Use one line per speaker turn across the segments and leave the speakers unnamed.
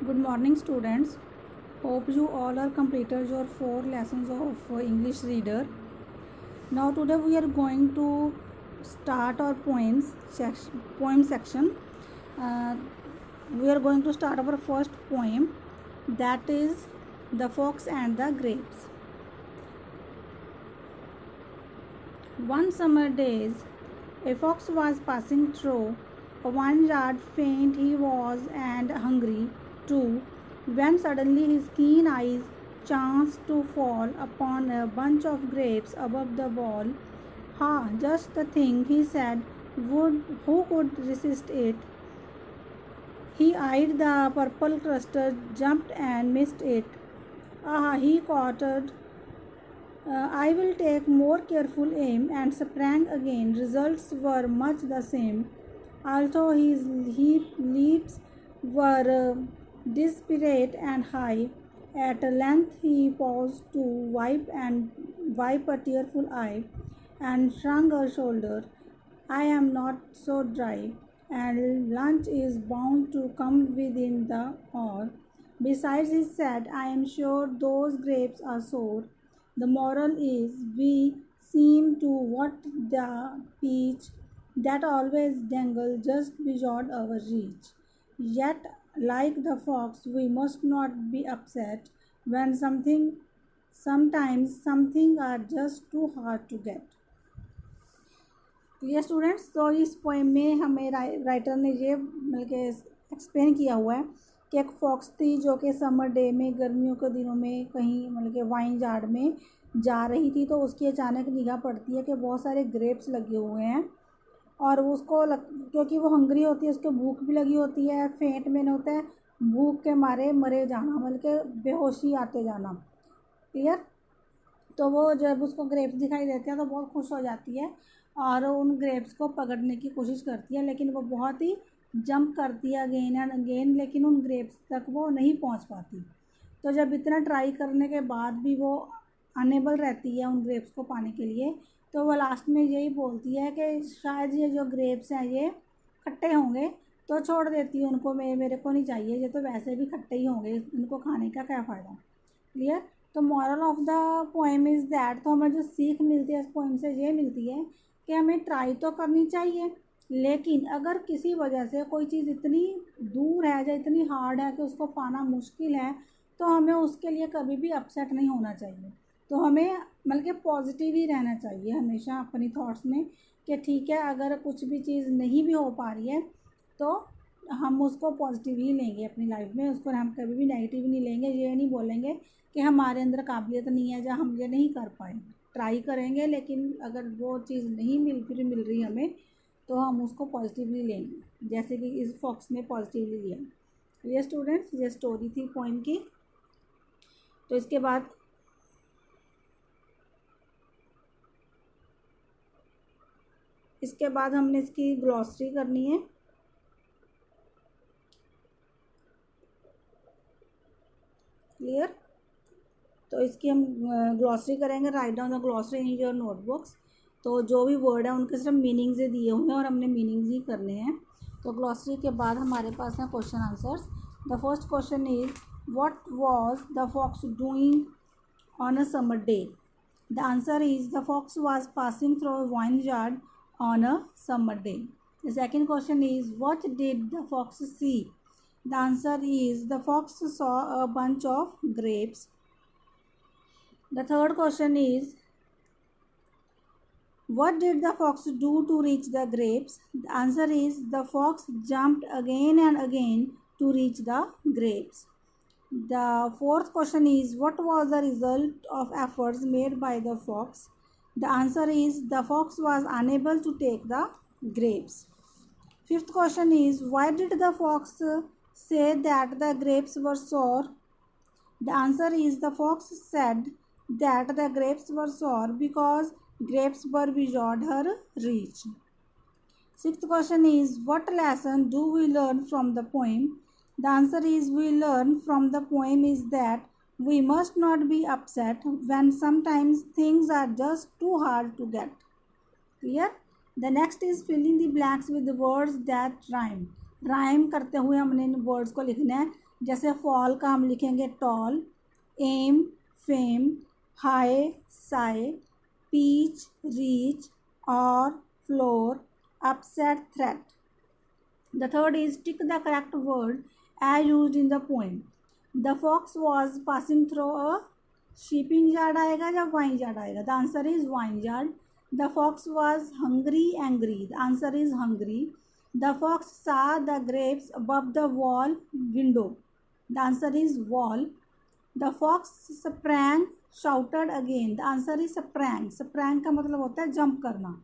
Good morning, students. Hope you all are completed your 4 lessons of English reader. Now today we are going to start our poem section. Uh, we are going to start our first poem, that is The Fox and the Grapes. One summer days, a fox was passing through a vineyard. Faint he was and hungry too, when suddenly his keen eyes chanced to fall upon a bunch of grapes above the wall. "Ha, just the thing," he said. Who could resist it? He eyed the purple cluster, jumped and missed it. "Ah," he caught. I will take more careful aim," and sprang again. Results were much the same, although his leaps were desperate and high. At length he paused to wipe a tearful eye, and shrugged a shoulder. "I am not so dry, and lunch is bound to come within the hour. Besides," he said, "I am sure those grapes are sour." The moral is, we seem to want the peach that always dangle just beyond our reach. Yet, like the fox, we must not be upset when sometimes something are just too hard to get. ये students, तो इस poem में हमें writer ने ये बल्कि explain किया हुआ है कि एक फॉक्स थी जो कि समर डे में, गर्मियों के दिनों में कहीं मतलब कि वाइन यार्ड में जा रही थी, तो उसकी अचानक निगाह पड़ती है कि बहुत सारे ग्रेप्स लगे हुए हैं और उसको क्योंकि वो हंग्री होती है, उसको भूख भी लगी होती है। फेंट में होता है भूख के मारे मरे जाना, मतलब कि बेहोशी आते जाना। क्लियर? तो वो जब उसको ग्रेप्स दिखाई देते हैं तो बहुत खुश हो जाती है और उन ग्रेप्स को पकड़ने की कोशिश करती है, लेकिन वो बहुत ही जंप करती है अगेन एंड अगेन, लेकिन उन ग्रेप्स तक वो नहीं पहुंच पाती। तो जब इतना ट्राई करने के बाद भी वो अनेबल रहती है उन ग्रेप्स को पाने के लिए, तो वो लास्ट में यही बोलती है कि शायद ये जो ग्रेप्स हैं ये खट्टे होंगे, तो छोड़ देती हूँ उनको, मेरे को नहीं चाहिए, ये तो वैसे भी खट्टे ही होंगे, इनको खाने का क्या फ़ायदा। क्लियर? तो moral of the poem is that, तो हमें जो सीख मिलती है इस पोएम से ये मिलती है कि हमें ट्राई तो करनी चाहिए, लेकिन अगर किसी वजह से कोई चीज़ इतनी दूर है या इतनी हार्ड है कि उसको पाना मुश्किल है, तो हमें उसके लिए कभी भी अपसेट नहीं होना चाहिए। तो हमें मतलब कि पॉजिटिव ही रहना चाहिए हमेशा अपनी थॉट्स में कि ठीक है, अगर कुछ भी चीज़ नहीं भी हो पा रही है तो हम उसको पॉजिटिव ही लेंगे अपनी लाइफ में, उसको हम कभी भी नेगेटिव नहीं लेंगे। ये नहीं बोलेंगे कि हमारे अंदर काबिलियत नहीं है या हम ये नहीं कर पाए। ट्राई करेंगे, लेकिन अगर वो चीज़ नहीं मिल रही हमें, तो हम उसको पॉजिटिवली लेंगे, जैसे कि इस फॉक्स ने पॉजिटिवली लिया। ये स्टूडेंट्स, ये स्टोरी थी पोएम की। तो इसके बाद हमने इसकी ग्लॉसरी करनी है। क्लियर? तो इसकी हम ग्लॉसरी करेंगे। Write down the glossary in your notebooks. तो जो भी वर्ड है उनके सिर्फ मीनिंग्स ही दिए हुए हैं और हमने मीनिंग्स ही करने हैं। तो ग्लॉसरी के बाद हमारे पास है question answers. The first question is, what was the fox doing on a summer day? The answer is, the fox was passing through a vineyard on a summer day. The second question is, what did the fox see? The answer is, the fox saw a bunch of grapes. The third question is, what did the fox do to reach the grapes? The answer is, the fox jumped again and again to reach the grapes. The fourth question is, what was the result of efforts made by the fox? The answer is, the fox was unable to take the grapes. Fifth question is, why did the fox say that the grapes were sour? The answer is, the fox said that the grapes were sour because grapes were beyond her reach. Sixth question is, what lesson do we learn from the poem? The answer is, we learn from the poem is that we must not be upset when sometimes things are just too hard to get. Clear? The next is filling the blanks with the words that rhyme. Rhyme करते हुए हमने इन words को लिखना है। जैसे fall का हम लिखेंगे tall, aim fame, high sigh, peach reach, और floor upset threat. The third is tick the correct word as used in the poem. The fox was passing through a shipping yard आएगा या wine yard आएगा? The answer is wine yard. The fox was hungry angry. The answer is hungry. The fox saw the grapes above the wall window. The answer is wall. The fox sprang shouted again. The answer is sprang. Sprang का मतलब होता है jump करना।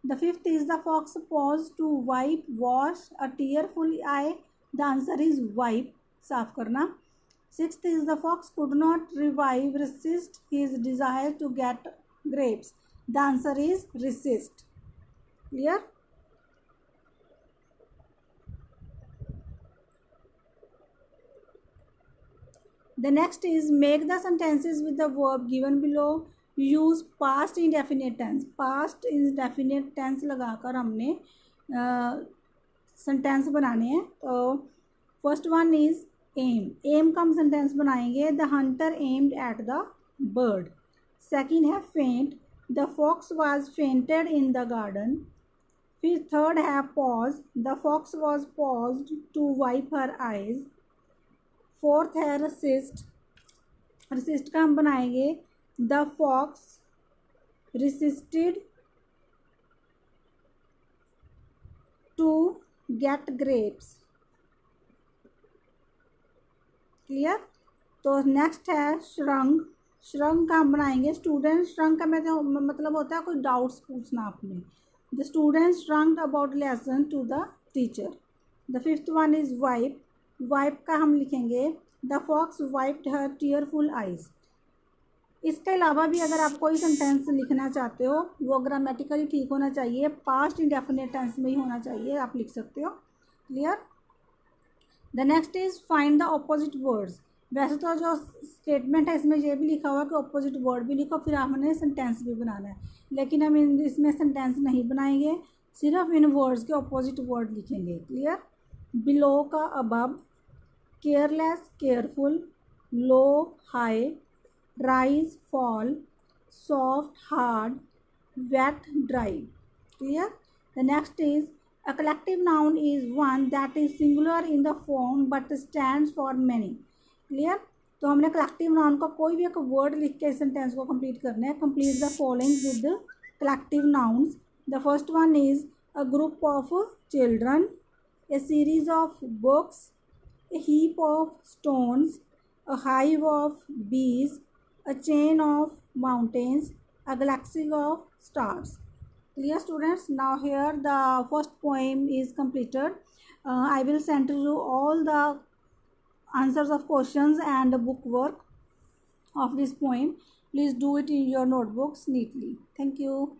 The fifth is the fox paused to wipe, wash a tearful eye. The answer is wipe, साफ करना। Sixth is the fox could not resist his desire to get grapes. The answer is resist. Clear? The next is make the sentences with the verb given below. Use past indefinite tense. Past indefinite tense लगाकर हमने sentence बनाने हैं। तो first one is aim. Aim का हम sentence बनाएंगे, the hunter aimed at the bird. Second है faint, the fox was fainted in the garden. फिर थर्ड है pause, the fox was paused to wipe her eyes. Fourth है resist. Resist का हम बनाएंगे, The fox resisted to get grapes. Clear? तो next है श्रंग। श्रंग का हम बनाएंगे स्टूडेंट। श्रंग का मतलब होता है कोई डाउट्स पूछना आपने। The student shrunk about lesson to the teacher. The fifth one is wipe. Wipe का हम लिखेंगे, the fox wiped her tearful eyes. इसके अलावा भी अगर आप कोई सेंटेंस लिखना चाहते हो, वो ग्रामेटिकली ठीक होना चाहिए, पास्ट इंडेफिनेट टेंस में ही होना चाहिए, आप लिख सकते हो। Clear? The next is find the opposite words. वैसे तो जो स्टेटमेंट है इसमें ये भी लिखा हुआ है कि ऑपोजिट वर्ड भी लिखो, फिर आपने सेंटेंस भी बनाना है, लेकिन हम इसमें सेंटेंस नहीं बनाएंगे, सिर्फ इन वर्ड्स के ऑपोजिट वर्ड लिखेंगे। क्लियर? बिलो का above, careless careful, low high, rise fall, soft hard, wet dry. Clear? The next is a collective noun is one that is singular in the form but stands for many. Clear? तो हमने collective noun का कोई भी एक word लिख के इस sentence को कंप्लीट करना है। Complete the following with collective nouns. The first one is a group of children, A series of books, A heap of stones, a hive of bees, a chain of mountains, a galaxy of stars. Clear students? Now here the first poem is completed. I will send to you all the answers of questions and book work of this poem. Please do it in your notebooks neatly. Thank you.